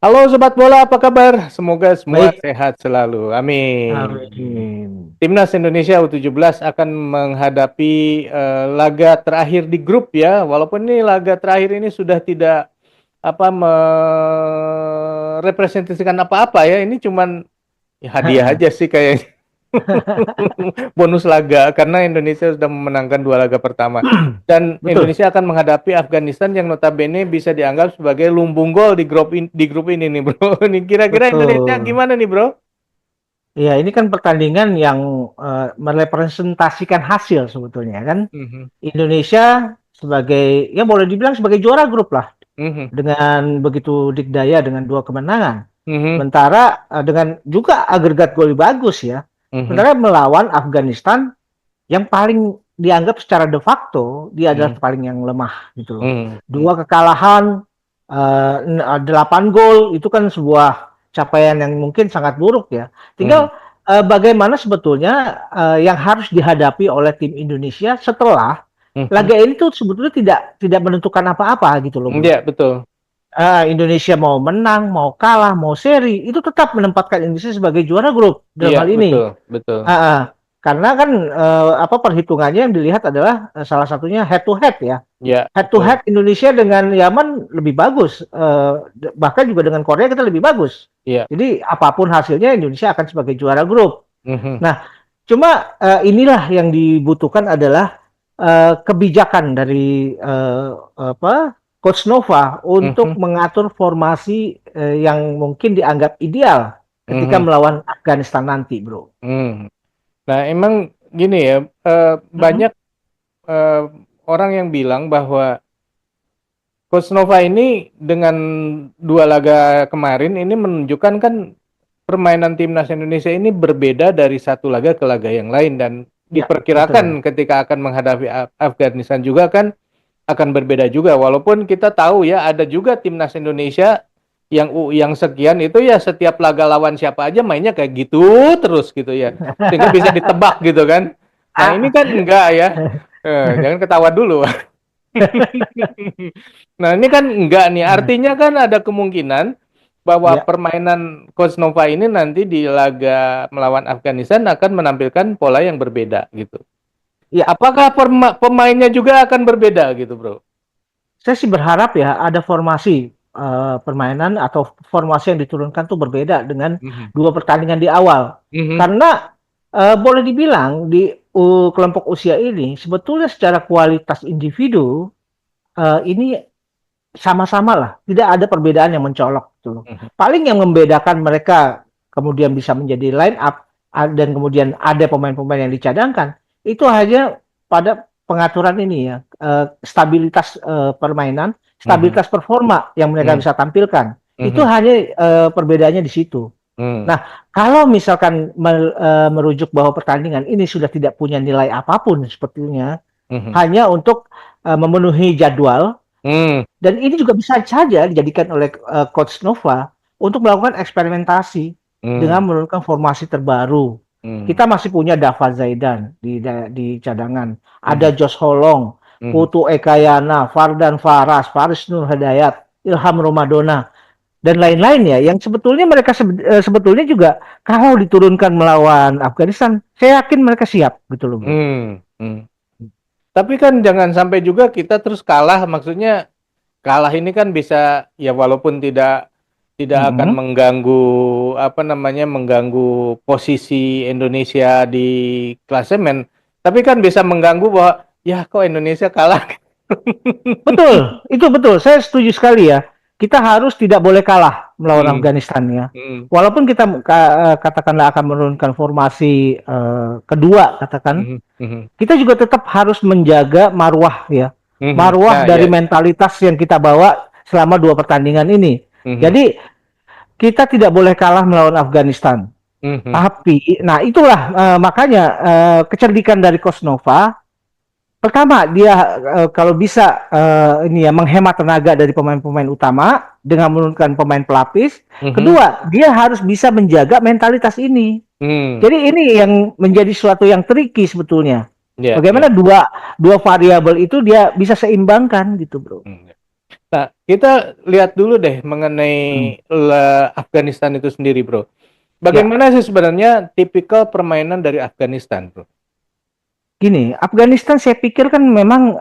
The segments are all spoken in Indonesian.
Halo Sobat Bola, apa kabar? Semoga semua Baik, sehat selalu. Amin. amin. Timnas Indonesia U17 akan menghadapi laga terakhir di grup ya. Walaupun ini laga terakhir ini sudah tidak merepresentasikan apa-apa ya. Ini cuman ya, hadiah aja sih kayaknya. Bonus laga karena Indonesia sudah memenangkan 2 laga pertama. Dan Betul. Indonesia akan menghadapi Afghanistan yang notabene bisa dianggap sebagai lumbung gol di grup ini nih, Bro. Nih kira-kira Indonesia Betul. gimana nih, Bro? Ya, ini kan pertandingan yang merepresentasikan hasil sebetulnya kan. Mhm, Indonesia sebagai, ya boleh dibilang sebagai juara grup lah. mhm, Dengan begitu dikdaya dengan 2 kemenangan. mhm, Sementara dengan juga agregat gol bagus ya. mhm, Sementara melawan Afghanistan yang paling dianggap secara de facto dia adalah mhm, paling yang lemah gitu loh. mhm, mhm. 2 kekalahan, 8 gol itu kan sebuah capaian yang mungkin sangat buruk ya. Mhm, Tinggal bagaimana sebetulnya yang harus dihadapi oleh tim Indonesia setelah mhm. laga ini tuh sebetulnya tidak menentukan apa-apa gitu loh bro. Iya, betul. Indonesia mau menang, mau kalah, mau seri, itu tetap menempatkan Indonesia sebagai juara grup dalam Iya, hal ini. betul, betul. Karena kan perhitungannya yang dilihat adalah salah satunya head to head ya. Iya, Head to betul. head Indonesia dengan Yaman lebih bagus, bahkan juga dengan Korea kita lebih bagus. Iya. Jadi apapun hasilnya Indonesia akan sebagai juara grup. Mhm, Nah, cuma inilah yang dibutuhkan adalah kebijakan dari Coach Nova untuk mhm, mengatur formasi yang mungkin dianggap ideal ketika mhm, melawan Afghanistan nanti, bro. mhm. Nah, emang gini ya, Mhm. banyak eh, orang yang bilang bahwa Coach Nova ini dengan 2 laga kemarin ini menunjukkan kan permainan timnas Indonesia ini berbeda dari satu laga ke laga yang lain dan Ya, betul. diperkirakan ketika akan menghadapi Afghanistan juga kan akan berbeda juga walaupun kita tahu ya ada juga timnas Indonesia yang sekian itu ya setiap laga lawan siapa aja mainnya kayak gitu terus gitu ya sehingga bisa ditebak gitu kan. Nah, ini Ah, kan enggak ya. Jangan ketawa dulu. Nah, ini kan enggak nih. Artinya kan ada kemungkinan bahwa ya, permainan Coach Nova ini nanti di laga melawan Afghanistan akan menampilkan pola yang berbeda gitu. ya. Apakah pemainnya juga akan berbeda gitu, Bro? Saya sih berharap ya ada formasi permainan atau formasi yang diturunkan tuh berbeda dengan Mhm. 2 pertandingan di awal. Mhm. Karena boleh dibilang di kelompok usia ini sebetulnya secara kualitas individu ini sama-sama lah, tidak ada perbedaan yang mencolok gitu. Mhm. Paling yang membedakan mereka kemudian bisa menjadi line up dan kemudian ada pemain-pemain yang dicadangkan itu hanya pada pengaturan ini ya, stabilitas permainan, Mhm. stabilitas performa yang mereka Mhm. bisa tampilkan. Itu Mhm. hanya perbedaannya di situ. Mhm. Nah, kalau misalkan merujuk bahwa pertandingan ini sudah tidak punya nilai apapun sepertinya, Mhm. hanya untuk memenuhi jadwal, Mhm. dan ini juga bisa saja dijadikan oleh Coach Nova untuk melakukan eksperimentasi dengan Mhm. menurunkan formasi terbaru. Mhm. Kita masih punya Dava Zaidan di cadangan, ada Mhm. Josh Holong, Mhm. Putu Ekayana, Fardan Faras, Faris Nur Hidayat, Ilham Ramadona, dan lain-lain ya. Yang sebetulnya mereka sebetulnya juga kalau diturunkan melawan Afghanistan, saya yakin mereka siap gitu loh bro. Mhm. Mhm. Tapi kan jangan sampai juga kita terus kalah, maksudnya kalah ini kan bisa ya walaupun tidak akan Mm-mm. mengganggu mengganggu posisi Indonesia di klasemen, tapi kan bisa mengganggu bahwa ya kok Indonesia kalah. Betul, itu betul. Saya setuju sekali ya. Kita harus tidak boleh kalah melawan Hmm, Afghanistan ya. hmm, Walaupun kita katakanlah akan menurunkan formasi kedua, katakan, hmm, hmm, kita juga tetap harus menjaga marwah ya. hmm. Marwah Nah, ya, dari mentalitas yang kita bawa selama 2 pertandingan ini. hmm, Jadi kita tidak boleh kalah melawan Afghanistan. hmm, Tapi, nah itulah makanya kecerdikan dari Kosnova. Pertama, dia kalau bisa ini ya menghemat tenaga dari pemain-pemain utama dengan menurunkan pemain pelapis. hmm, Kedua, dia harus bisa menjaga mentalitas ini. hmm. Jadi ini yang menjadi sesuatu yang tricky sebetulnya. Ya, Bagaimana ya. dua dua variabel itu dia bisa seimbangkan gitu, bro. Hmm. Nah, kita lihat dulu deh mengenai Hmm. Afghanistan itu sendiri, Bro. Ya, Bagaimana sih sebenarnya tipikal permainan dari Afghanistan, Bro? gini, Afghanistan saya pikir kan memang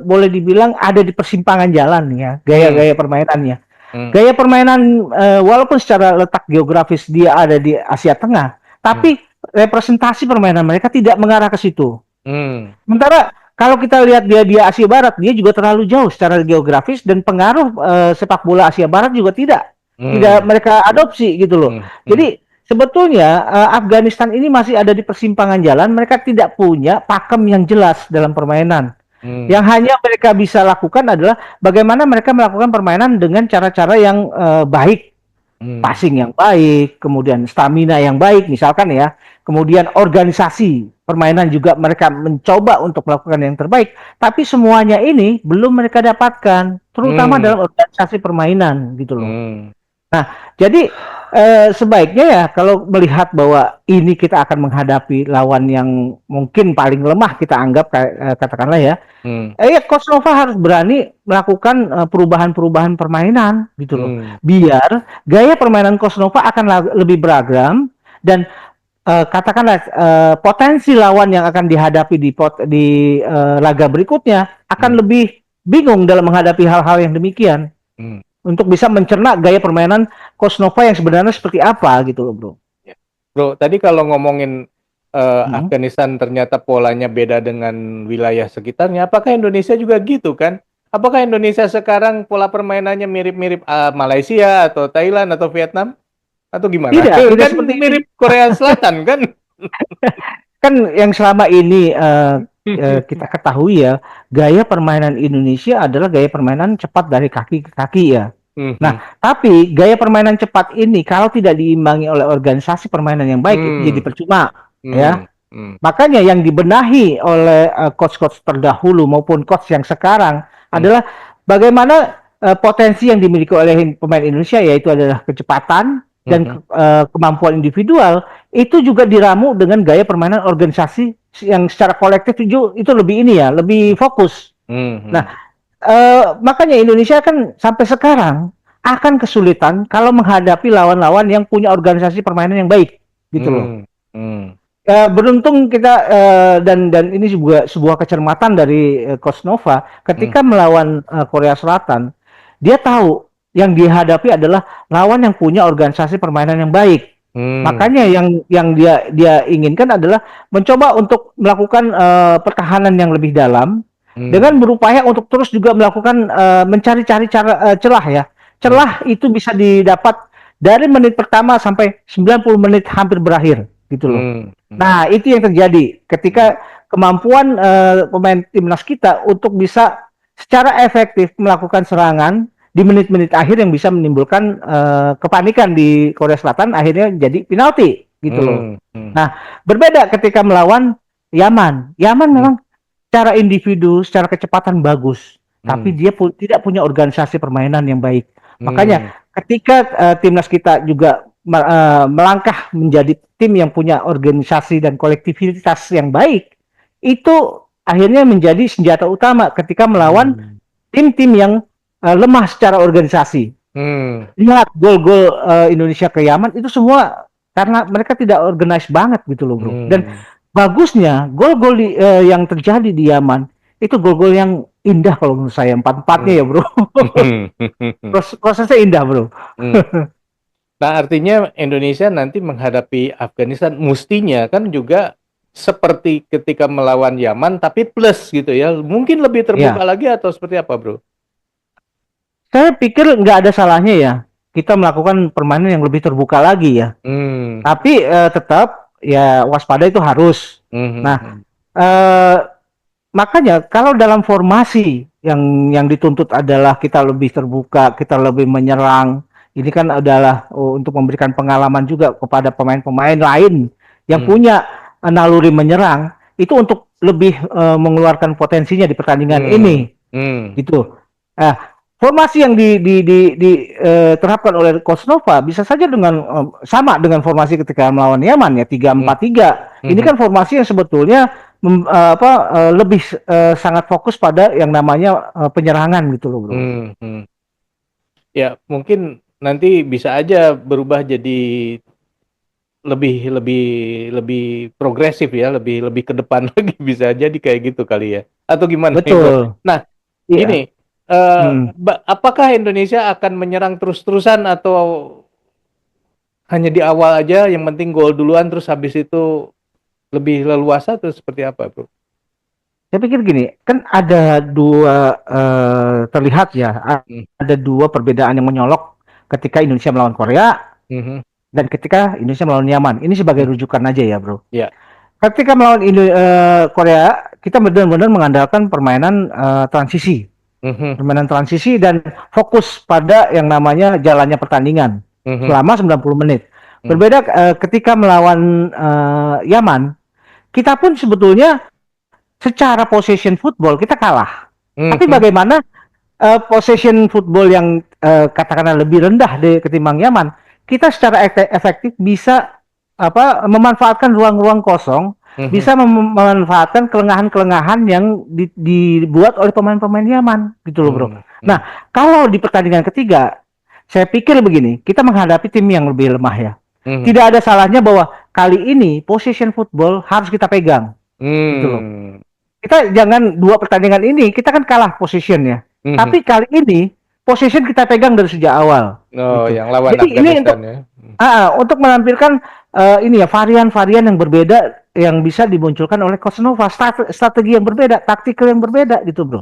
boleh dibilang ada di persimpangan jalan ya, Hmm, gaya-gaya permainannya. hmm, Gaya permainan walaupun secara letak geografis dia ada di Asia Tengah, hmm, tapi representasi permainan mereka tidak mengarah ke situ. hmm, Sementara kalau kita lihat dia di Asia Barat, dia juga terlalu jauh secara geografis dan pengaruh sepak bola Asia Barat juga tidak hmm, mereka adopsi gitu loh. hmm, hmm, Jadi sebetulnya Afghanistan ini masih ada di persimpangan jalan. Mereka tidak punya pakem yang jelas dalam permainan. hmm, Yang hanya mereka bisa lakukan adalah bagaimana mereka melakukan permainan dengan cara-cara yang baik, hmm, passing yang baik, kemudian stamina yang baik misalkan ya, kemudian organisasi permainan juga mereka mencoba untuk melakukan yang terbaik, tapi semuanya ini belum mereka dapatkan, terutama hmm, dalam organisasi permainan gitu loh. hmm, Jadi sebaiknya ya kalau melihat bahwa ini kita akan menghadapi lawan yang mungkin paling lemah kita anggap katakanlah ya, hmm, ya Coach Nova harus berani melakukan perubahan-perubahan permainan gitu loh. hmm, Biar gaya permainan Coach Nova akan lebih beragam dan katakanlah potensi lawan yang akan dihadapi di laga berikutnya akan hmm, lebih bingung dalam menghadapi hal-hal yang demikian hmm. untuk bisa mencerna gaya permainan Coach Nova yang sebenarnya seperti apa gitu loh, Bro. Ya. Bro, tadi kalau ngomongin Hmm. Afghanistan ternyata polanya beda dengan wilayah sekitarnya, apakah Indonesia juga gitu kan? Apakah Indonesia sekarang pola permainannya mirip-mirip Malaysia atau Thailand atau Vietnam atau gimana? Tidak Kan seperti itu. mirip Korea Selatan kan? Kan yang selama ini kita ketahui ya, gaya permainan Indonesia adalah gaya permainan cepat dari kaki ke kaki ya. Nah, Mhm. tapi gaya permainan cepat ini kalau tidak diimbangi oleh organisasi permainan yang baik itu jadi Hmm, percuma hmm, ya. hmm, Makanya yang dibenahi oleh coach-coach terdahulu maupun coach yang sekarang hmm, adalah bagaimana potensi yang dimiliki oleh pemain Indonesia yaitu adalah kecepatan dan mhm, kemampuan individual itu juga diramu dengan gaya permainan organisasi yang secara kolektif itu lebih ini ya, lebih fokus. Nah, mhm, makanya Indonesia kan sampai sekarang akan kesulitan kalau menghadapi lawan-lawan yang punya organisasi permainan yang baik gitu loh. hmm, hmm, Beruntung kita dan ini juga sebuah kecermatan dari Coach Nova hmm, ketika melawan Korea Selatan, dia tahu yang dihadapi adalah lawan yang punya organisasi permainan yang baik. hmm, Makanya yang dia inginkan adalah mencoba untuk melakukan pertahanan yang lebih dalam hmm, dengan berupaya untuk terus juga melakukan mencari-cari celah ya. hmm, Celah itu bisa didapat dari menit pertama sampai 90 menit hampir berakhir gitu loh. hmm, hmm, Nah, itu yang terjadi hmm, ketika kemampuan pemain timnas kita untuk bisa secara efektif melakukan serangan di menit-menit akhir yang bisa menimbulkan kepanikan di Korea Selatan akhirnya jadi penalti gitu loh. hmm, hmm, Nah, berbeda ketika melawan Yaman. Yaman hmm, memang secara individu, secara kecepatan bagus, tapi hmm, dia tidak punya organisasi permainan yang baik. Makanya hmm, ketika timnas kita juga melangkah menjadi tim yang punya organisasi dan kolektivitas yang baik, itu akhirnya menjadi senjata utama ketika melawan hmm, tim-tim yang lemah secara organisasi. hmm, Lihat gol-gol Indonesia ke Yaman itu semua karena mereka tidak organize banget gitu loh, Bro. Dan hmm, bagusnya gol-gol yang terjadi di Yaman itu gol-gol yang indah kalau menurut saya empat-empatnya hmm, ya, Bro. hmm, Prosesnya indah, Bro. hmm. Nah, artinya Indonesia nanti menghadapi Afghanistan mestinya kan juga seperti ketika melawan Yaman, tapi plus gitu ya. Mungkin lebih terbuka Ya, lagi atau seperti apa, Bro? saya pikir nggak ada salahnya ya kita melakukan permainan yang lebih terbuka lagi ya. Hmm, Tapi tetap ya waspada itu harus. hmm, Nah, hmm, eh, makanya kalau dalam formasi yang dituntut adalah kita lebih terbuka, kita lebih menyerang, ini kan adalah untuk memberikan pengalaman juga kepada pemain-pemain lain yang hmm, punya naluri menyerang, itu untuk lebih mengeluarkan potensinya di pertandingan hmm, ini, hmm, gitu. Nah, formasi yang terapkan oleh Coach Nova bisa saja dengan sama dengan formasi ketika melawan Yaman ya 3-4-3. Ini kan formasi yang sebetulnya lebih sangat fokus pada yang namanya penyerangan gitu loh, Bro. Ya, mungkin nanti bisa aja berubah jadi lebih lebih lebih progresif ya, lebih ke depan lagi, bisa jadi kayak gitu kali ya. Atau gimana nih, Bro? Betul. Nah, Iya. ini apakah Indonesia akan menyerang terus-terusan atau hanya di awal aja, yang penting gol duluan terus habis itu lebih leluasa atau seperti apa, Bro? Saya pikir gini, kan ada dua terlihat ya, ada dua perbedaan yang menyolok ketika Indonesia melawan Korea dan ketika Indonesia melawan Yaman. Ini sebagai rujukan aja ya, Bro. Ya. Ketika melawan Korea, kita benar-benar mengandalkan permainan transisi. Permainan transisi dan fokus pada yang namanya jalannya pertandingan selama 90 menit. Berbeda ketika melawan Yaman, kita pun sebetulnya secara possession football kita kalah. Tapi bagaimana possession football yang katakanlah lebih rendah ketimbang Yaman, kita secara efektif bisa memanfaatkan ruang-ruang kosong, bisa memanfaatkan kelengahan-kelengahan yang dibuat oleh pemain-pemain Yaman gitu loh, Bro. Nah, kalau di pertandingan ketiga, saya pikir begini, kita menghadapi tim yang lebih lemah ya. Tidak ada salahnya bahwa kali ini possession football harus kita pegang. Gitu loh. Kita jangan dua pertandingan ini kita kan kalah posisinya. Tapi kali ini posisi kita pegang dari sejak awal. Oh, gitu. Yang lawan Jadi ini untuk menampilkan ini ya varian-varian yang berbeda yang bisa dimunculkan oleh Coach Nova, strategi yang berbeda, taktikal yang berbeda gitu, Bro.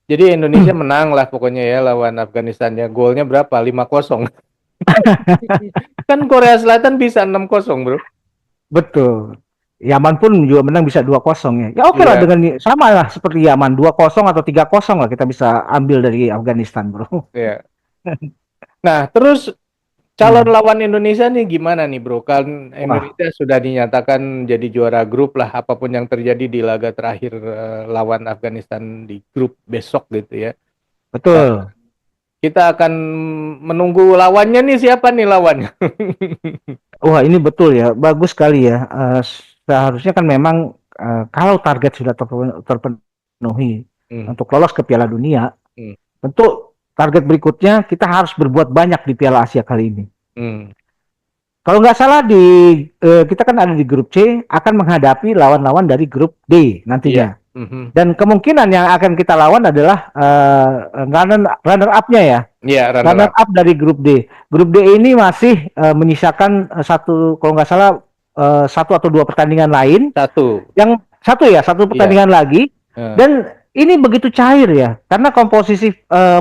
Jadi Indonesia menang lah pokoknya ya lawan Afghanistan ya. Golnya berapa? 5-0. Kan Korea Selatan bisa 6-0, Bro. Betul. Yaman pun juga menang bisa 2-0 ya. Ya oke lah dengan sama lah seperti Yaman 2-0 atau 3-0 lah kita bisa ambil dari Afghanistan, Bro. Iya. Nah, terus calon lawan Indonesia nih gimana nih, Bro? Kan Indonesia sudah dinyatakan jadi juara grup lah, apapun yang terjadi di laga terakhir lawan Afghanistan di grup besok gitu ya. Betul. Kita akan menunggu lawannya nih, siapa nih lawannya? Wah, ini betul ya, bagus sekali ya. Seharusnya kan memang kalau target sudah terpenuhi untuk lolos ke Piala Dunia, tentu target berikutnya kita harus berbuat banyak di Piala Asia kali ini. Kalau nggak salah kita kan ada di grup C, akan menghadapi lawan-lawan dari grup D nantinya. Dan kemungkinan yang akan kita lawan adalah runner up-nya ya. Runner up dari grup D. Grup D ini masih menyisakan kalau nggak salah satu atau dua pertandingan lain. Satu pertandingan lagi. Dan ini begitu cair ya, karena komposisi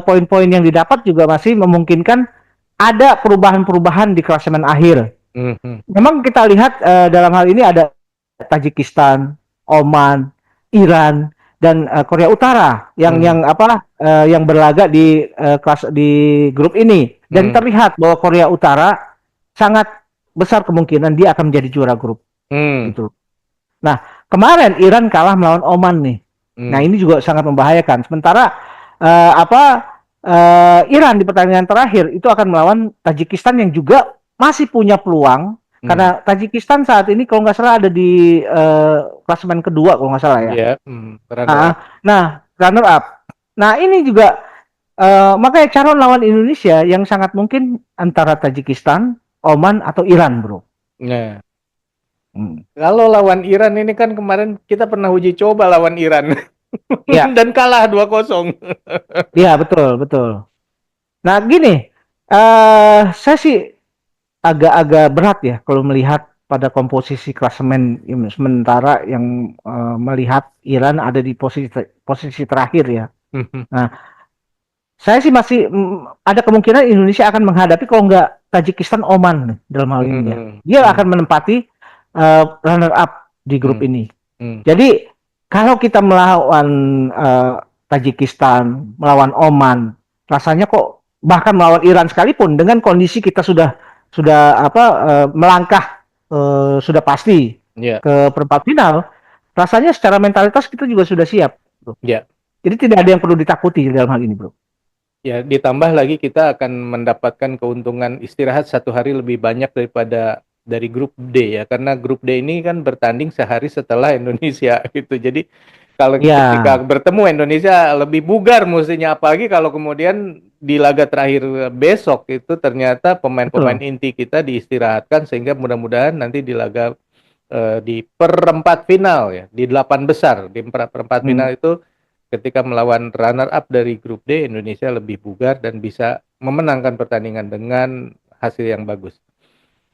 poin-poin yang didapat juga masih memungkinkan ada perubahan-perubahan di klasemen akhir. Memang kita lihat dalam hal ini ada Tajikistan, Oman, Iran dan Korea Utara yang berlaga di grup ini, dan terlihat bahwa Korea Utara sangat besar kemungkinan dia akan menjadi juara grup. Gitu. Nah, kemarin Iran kalah melawan Oman nih. Nah, ini juga sangat membahayakan. Sementara Iran di pertandingan terakhir itu akan melawan Tajikistan yang juga masih punya peluang. Karena Tajikistan saat ini kalau nggak salah ada di klasemen kedua kalau nggak salah ya. Runner up. Nah, ini juga makanya calon lawan Indonesia yang sangat mungkin antara Tajikistan, Oman atau Iran, Bro. Nah, kalau lawan Iran ini kan kemarin kita pernah uji coba lawan Iran. Dan kalah 2-0. Iya, betul. Nah, gini, saya sih agak-agak berat ya kalau melihat pada komposisi klasemen, sementara yang melihat Iran ada di posisi terakhir ya. Nah, saya sih masih ada kemungkinan Indonesia akan menghadapi kalau nggak Tajikistan, Oman nih, dalam hal ini ya. Dia akan menempati runner up di grup ini. Jadi kalau kita melawan Tajikistan, melawan Oman, rasanya kok bahkan melawan Iran sekalipun dengan kondisi kita sudah melangkah sudah pasti ke perempat final, rasanya secara mentalitas kita juga sudah siap, Bro. Jadi tidak ada yang perlu ditakuti dalam hal ini, Bro. Ya, ditambah lagi kita akan mendapatkan keuntungan istirahat 1 hari lebih banyak daripada dari grup D ya, karena grup D ini kan bertanding sehari setelah Indonesia gitu. Jadi kalau ketika Ya, bertemu Indonesia lebih bugar mestinya, apalagi kalau kemudian di laga terakhir besok itu ternyata pemain-pemain betul. inti kita diistirahatkan, sehingga mudah-mudahan nanti di laga di perempat final ya, di 8 besar, di perempat Hmm. final itu ketika melawan runner up dari grup D, Indonesia lebih bugar dan bisa memenangkan pertandingan dengan hasil yang bagus.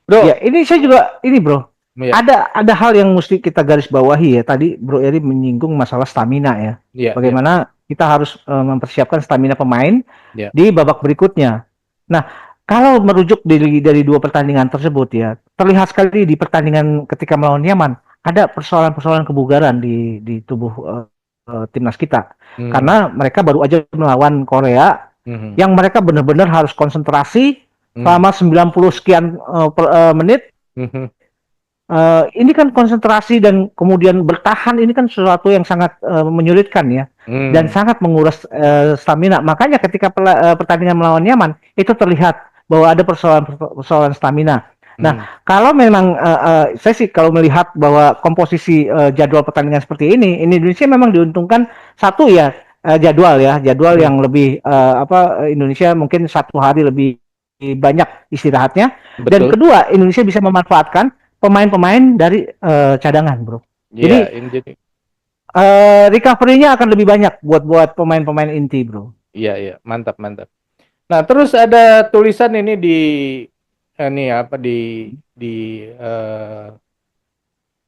Ya, Bro, ini saya juga ini bro. ya, Ada hal yang mesti kita garis bawahi ya. Tadi Bro Eri menyinggung masalah stamina ya. ya, ya, Bagaimana kita harus mempersiapkan stamina pemain ya. di babak berikutnya. Nah, kalau merujuk dari dua pertandingan tersebut ya, terlihat sekali di pertandingan ketika melawan Yaman ada persoalan-persoalan kebugaran di tubuh timnas kita. Hmm, Karena mereka baru aja melawan Korea hmm, yang mereka benar-benar harus konsentrasi hmm, selama 90 sekian menit. hmm, Ini kan konsentrasi dan kemudian bertahan ini kan sesuatu yang sangat menyulitkan ya dan hmm, sangat menguras stamina. Makanya ketika pertandingan melawan Yaman itu terlihat bahwa ada persoalan stamina. Nah, hmm, kalau memang saya sih kalau melihat bahwa komposisi jadwal pertandingan seperti ini Indonesia memang diuntungkan satu ya jadwal hmm. yang lebih Indonesia mungkin 1 hari lebih banyak istirahatnya dan Betul. kedua Indonesia bisa memanfaatkan pemain-pemain dari cadangan, bro. Ya, Jadi ini jadi, recovery-nya akan lebih banyak buat pemain-pemain inti, bro. ya, ya, mantap, mantap. Nah, terus ada tulisan ini di ini apa di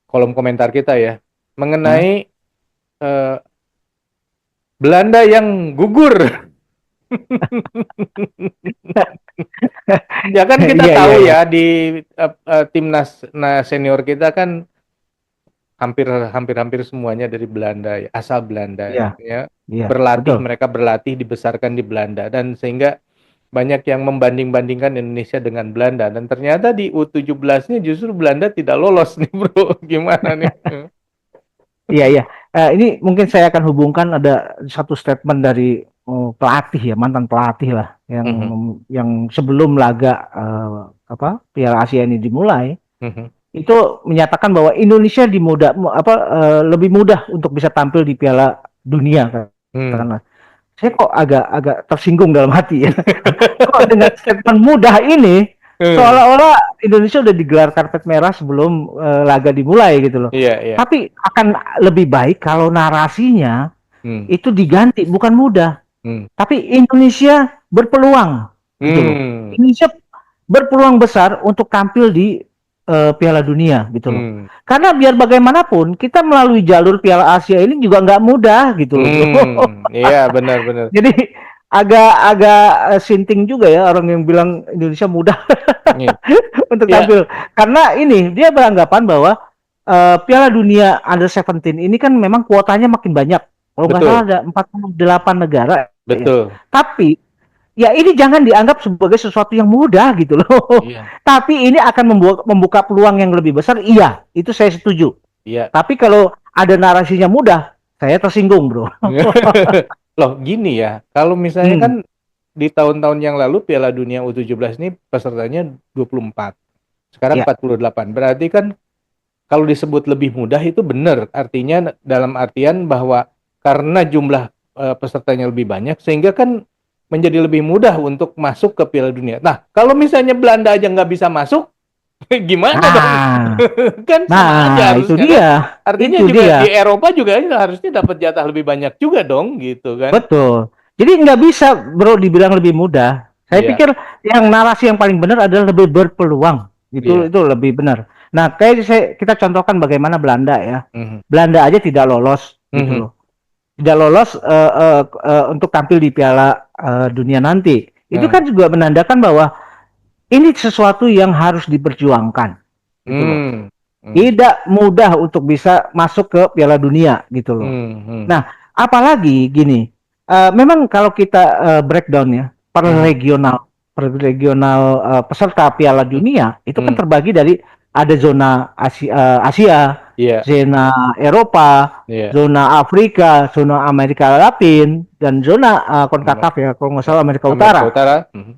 kolom komentar kita ya, Hah? mengenai eh, Belanda yang gugur. Ya kan kita Iya, iya, tahu iya. ya di timnas senior kita kan hampir hampir hampir semuanya dari Belanda ya, asal Belanda Iya, ya. iya, Berlatih, betul. mereka berlatih dibesarkan di Belanda, dan sehingga banyak yang membanding-bandingkan Indonesia dengan Belanda, dan ternyata di U17-nya justru Belanda tidak lolos nih, Bro. Gimana nih? Iya, iya. Ini mungkin saya akan hubungkan ada satu statement dari pelatih ya, mantan pelatih lah Mhm, yang sebelum laga Piala Asia ini dimulai mhm, itu menyatakan bahwa Indonesia lebih mudah untuk bisa tampil di Piala Dunia hmm. katakanlah. Saya kok agak tersinggung dalam hati ya. Kok dengan statement mudah ini Hmm. seolah-olah Indonesia udah digelar karpet merah sebelum laga dimulai gitu loh. Iya, iya. Tapi akan lebih baik kalau narasinya Hmm, itu diganti, bukan mudah, hmm, tapi Indonesia berpeluang gitu loh. hmm, Indonesia berpeluang besar untuk tampil di Piala Dunia gitu loh. hmm, Karena biar bagaimanapun kita melalui jalur Piala Asia ini juga nggak mudah gitu loh, bro. iya, benar-benar. Jadi agak-agak sinting juga ya orang yang bilang Indonesia mudah Iya, untuk iya, tampil. Karena ini dia beranggapan bahwa Piala Dunia Under 17 ini kan memang kuotanya makin banyak. Kalau nggak salah betul, ada 48 negara ya. betul. Tapi ya ini jangan dianggap sebagai sesuatu yang mudah gitu loh. Iya, Tapi ini akan membuka peluang yang lebih besar. Iya, itu saya setuju. iya. Tapi kalau ada narasinya mudah, saya tersinggung, bro. Loh, gini ya, kalau misalnya kan Hmm, di tahun-tahun yang lalu Piala Dunia U17 ini pesertanya 24, sekarang ya. 48. Berarti kan kalau disebut lebih mudah itu benar, artinya dalam artian bahwa karena jumlah pesertanya lebih banyak, sehingga kan menjadi lebih mudah untuk masuk ke Piala Dunia. Nah, kalau misalnya Belanda aja nggak bisa masuk, gimana dong? Nah, Kan sama aja nah itu harusnya kan? dia. Artinya Itu juga dia. di Eropa juga harusnya dapat jatah lebih banyak juga dong, gitu kan? Betul. Jadi nggak bisa bro dibilang lebih mudah. Saya Iya, pikir yang narasi yang paling benar adalah lebih berpeluang. iya. Itu lebih benar. Nah, kita contohkan bagaimana Belanda ya. Mhm, Belanda aja tidak lolos gitu mhm, loh. Tidak lolos untuk tampil di Piala Dunia nanti. Itu nah, kan juga menandakan bahwa ini sesuatu yang harus diperjuangkan gitu loh. hmm, hmm, Tidak mudah untuk bisa masuk ke Piala Dunia gitu loh. hmm, hmm, Nah, apalagi gini, memang kalau kita breakdown ya mhm, per regional peserta Piala hmm, Dunia itu kan hmm, terbagi dari ada zona Asia, Iya, zona Eropa, iya. zona Afrika, zona Amerika Latin, dan zona Amer- CONCACAF ya, kalau nggak ya. salah Amerika Amerika Utara. Utara. Mhm.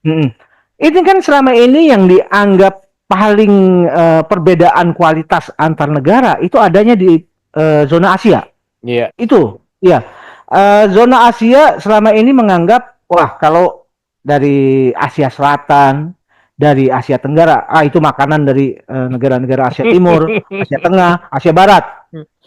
Mm-mm. Ini kan selama ini yang dianggap paling perbedaan kualitas antar negara itu adanya di zona Asia. Iya. Itu, ya. Zona Asia selama ini menganggap, wah kalau dari Asia Selatan, dari Asia Tenggara, itu makanan dari negara-negara Asia Timur, Asia Tengah, Asia Barat.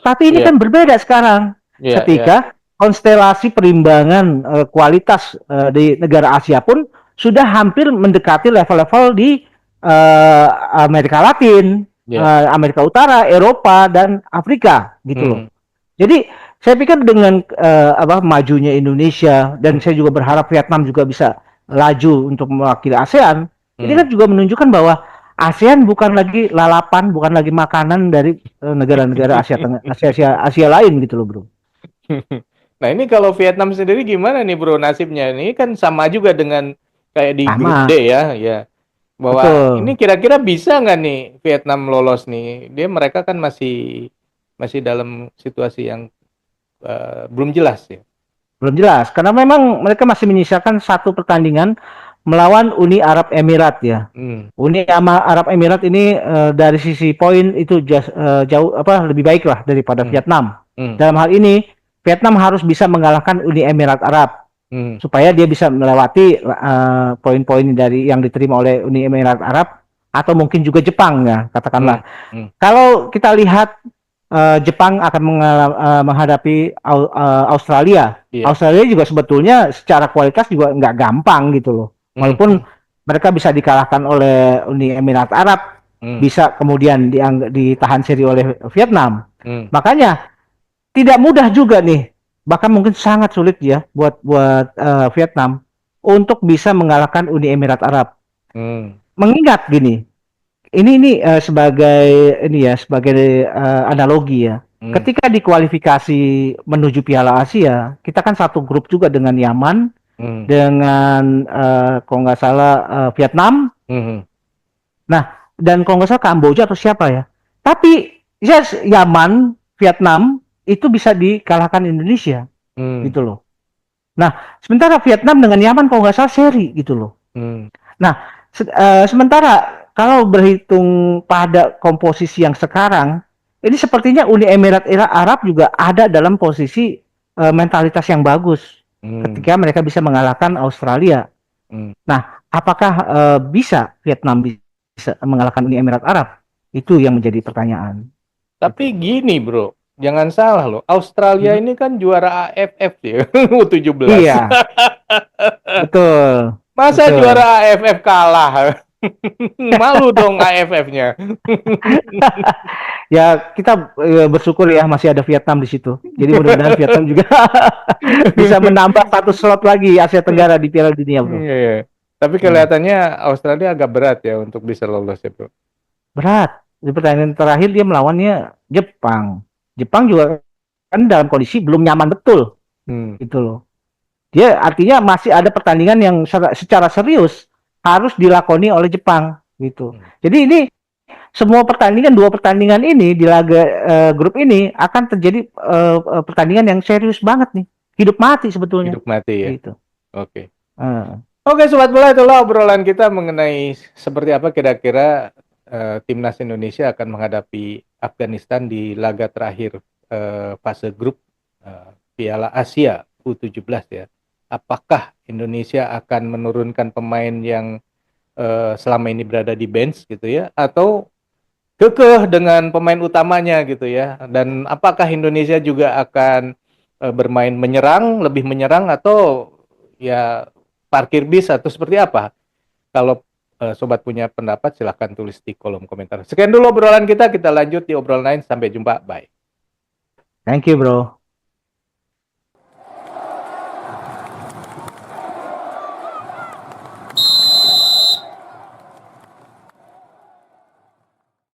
Tapi ini Iya, kan berbeda sekarang. iya, iya. Ketika konstelasi perimbangan kualitas di negara Asia pun sudah hampir mendekati level-level di Amerika Latin, Iya. Amerika Utara, Eropa, dan Afrika gitu loh. Mhm. Jadi saya pikir dengan majunya Indonesia dan Mhm. saya juga berharap Vietnam juga bisa laju untuk mewakili ASEAN. Ini kan Mhm. juga menunjukkan bahwa ASEAN bukan lagi lalapan, bukan lagi makanan dari negara-negara Asia Tengah, Asia lain gitu loh, Bro. Nah, ini kalau Vietnam sendiri gimana nih, Bro, nasibnya? Ini kan sama juga dengan kayak di grup Sama, D ya, ya. Bahwa ini betul. kira-kira bisa nggak nih Vietnam lolos nih? Mereka kan masih masih dalam situasi yang belum jelas ya. Belum jelas karena memang mereka masih menyisakan satu pertandingan melawan Uni Arab Emirat ya. Hmm. Uni Arab Emirat ini dari sisi poin itu jauh lebih baik lah daripada Hmm. Vietnam. Hmm. Dalam hal ini Vietnam harus bisa mengalahkan Uni Emirat Arab Hmm. supaya dia bisa melewati poin-poin dari yang diterima oleh Uni Emirat Arab atau mungkin juga Jepang ya Hmm. katakanlah. Hmm. Kalau kita lihat Jepang akan menghadapi Australia. Iya. Australia juga sebetulnya secara kualitas juga nggak gampang gitu loh. Hmm. Walaupun mereka bisa dikalahkan oleh Uni Emirat Arab, Hmm. bisa kemudian ditahan seri oleh Vietnam. Hmm. Makanya tidak mudah juga nih, bahkan mungkin sangat sulit ya buat Vietnam untuk bisa mengalahkan Uni Emirat Arab. Hmm. Mengingat gini, ini sebagai sebagai analogi ya. Hmm. Ketika di kualifikasi menuju Piala Asia, kita kan satu grup juga dengan Yaman, Hmm. dengan kalau nggak salah Vietnam, Hmm. nah dan kalau nggak salah Kamboja atau siapa ya. Tapi yes, Yaman, Vietnam itu bisa dikalahkan Indonesia Hmm. gitu loh. Nah sementara Vietnam dengan Yaman kalau nggak salah seri gitu loh. Hmm. Nah, sementara kalau berhitung pada komposisi yang sekarang, ini sepertinya Uni Emirat Arab juga ada dalam posisi mentalitas yang bagus Hmm. ketika mereka bisa mengalahkan Australia. Hmm. Nah, apakah bisa Vietnam bisa mengalahkan Uni Emirat Arab? Itu yang menjadi pertanyaan. Tapi Gitu. gini, Bro, jangan salah loh. Australia Hmm. ini kan juara AFF ya, U17. Iya, betul, Masa betul. juara AFF kalah? Malu dong AFF-nya. Ya kita bersyukur ya masih ada Vietnam di situ. Jadi mudah-mudahan Vietnam juga bisa menambah satu slot lagi Asia Tenggara di Piala Dunia, Bro. Iya. Tapi Hmm. kelihatannya Australia agak berat ya untuk bisa lolos ya, Bro. Berat. Di pertandingan terakhir dia melawannya Jepang. Jepang juga kan dalam kondisi belum nyaman betul, Hmm. gitu loh. Dia artinya masih ada pertandingan yang secara serius harus dilakoni oleh Jepang, gitu. Hmm. Jadi ini semua pertandingan, dua pertandingan ini di laga grup ini akan terjadi pertandingan yang serius banget nih, hidup mati sebetulnya, Hidup mati ya. gitu. Oke. Uh, Oke, Sobat Bola, itulah obrolan kita mengenai seperti apa kira-kira timnas Indonesia akan menghadapi Afghanistan di laga terakhir fase grup Piala Asia U17 ya. Apakah Indonesia akan menurunkan pemain yang selama ini berada di bench gitu ya, atau kekeh dengan pemain utamanya gitu ya? Dan apakah Indonesia juga akan bermain menyerang, lebih menyerang, atau ya parkir bis, atau seperti apa? Kalau sobat punya pendapat silahkan tulis di kolom komentar. Sekian dulu obrolan kita lanjut di obrolan lain. Sampai jumpa, bye. Thank you, bro.